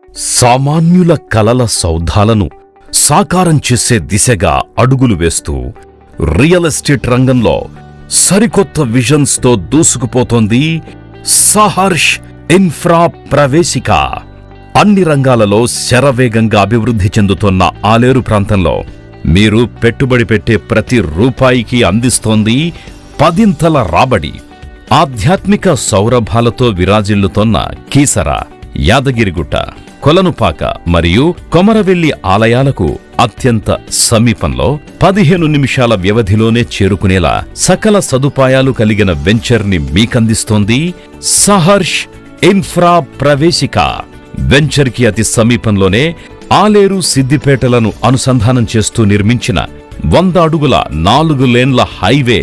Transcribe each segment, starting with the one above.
సామాన్యుల కలల సౌధాలను సాకారం చేసే దిశగా అడుగులు వేస్తూ రియల్ ఎస్టేట్ రంగంలో సరికొత్త విజన్స్తో దూసుకుపోతోంది సహర్ష్ ఇన్ఫ్రా ప్రవేశిక. అన్ని రంగాలలో శరవేగంగా అభివృద్ధి చెందుతున్న ఆలేరు ప్రాంతంలో మీరు పెట్టుబడి పెట్టే ప్రతి రూపాయికి అందిస్తోంది 10ంతల రాబడి. ఆధ్యాత్మిక సౌరభాలతో విరాజిల్లుతోన్న కీసర, యాదగిరిగుట్ట, కొలనుపాక మరియు కొమరవెల్లి ఆలయాలకు అత్యంత సమీపంలో 15 నిమిషాల వ్యవధిలోనే చేరుకునేలా సకల సదుపాయాలు కలిగిన వెంచర్ని మీకందిస్తోంది సహర్ష్ ఇన్ఫ్రా ప్రవేశిక. వెంచర్కి అతి సమీపంలోనే ఆలేరు, సిద్దిపేటలను అనుసంధానం చేస్తూ నిర్మించిన 100 అడుగుల 4 లేన్ల హైవే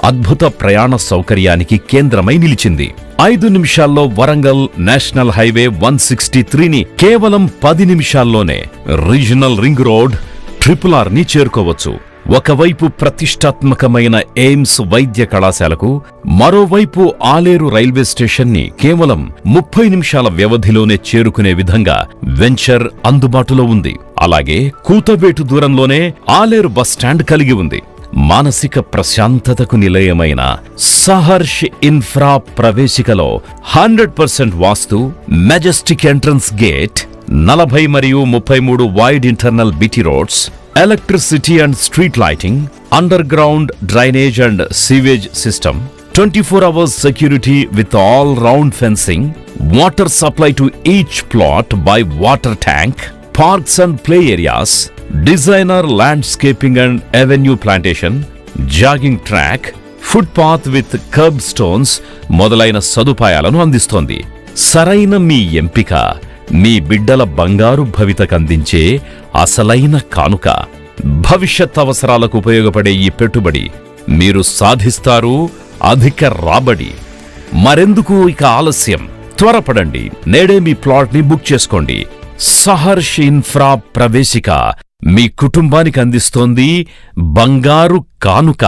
అద్భుత ప్రయాణ సౌకర్యానికి కేంద్రమై నిలిచింది. 5 నిమిషాల్లో వరంగల్ నేషనల్ హైవే 163ని కేవలం 10 నిమిషాల్లోనే రీజనల్ రింగ్ రోడ్ RRR ని చేరుకోవచ్చు. ఒకవైపు ప్రతిష్టాత్మకమైన ఎయిమ్స్ వైద్య కళాశాలకు, మరోవైపు ఆలేరు రైల్వే స్టేషన్ని కేవలం 30 నిమిషాల వ్యవధిలోనే చేరుకునే విధంగా వెంచర్ అందుబాటులో ఉంది. అలాగే కూతవేటు దూరంలోనే ఆలేరు బస్టాండ్ కలిగి ఉంది. మానసిక ప్రశాంతతకు నిలయమైన సహర్ష్ ఇన్ఫ్రా ప్రవేశికలో 100% వాస్తు, మెజెస్టిక్ ఎంట్రన్స్ గేట్, 40 మరియు 33 wide internal బిటి roads, electricity and street lighting, under ground drainage and sewage system, 24 hours security with all round fencing, water supply to each plot by water tank, parks and play areas, designer landscaping and avenue plantation, jogging track, footpath with curbstones మొదలైన సదుపాయాలను అందిస్తోంది. సరైన మీ ఎంపిక మీ బిడ్డల బంగారు భవితకందించే అసలైన కానుక. భవిష్యత్ అవసరాలకు ఉపయోగపడే ఈ పెట్టుబడి మీరు సాధిస్తారు అధిక రాబడి. మరెందుకు ఇక ఆలస్యం? త్వరపడండి, నేడే మీ ప్లాట్ని బుక్ చేసుకోండి. సహర్ష్ ఇన్ఫ్రా ప్రవేశిక మీ కుటుంబానికి అందిస్తోంది బంగారు కానుక.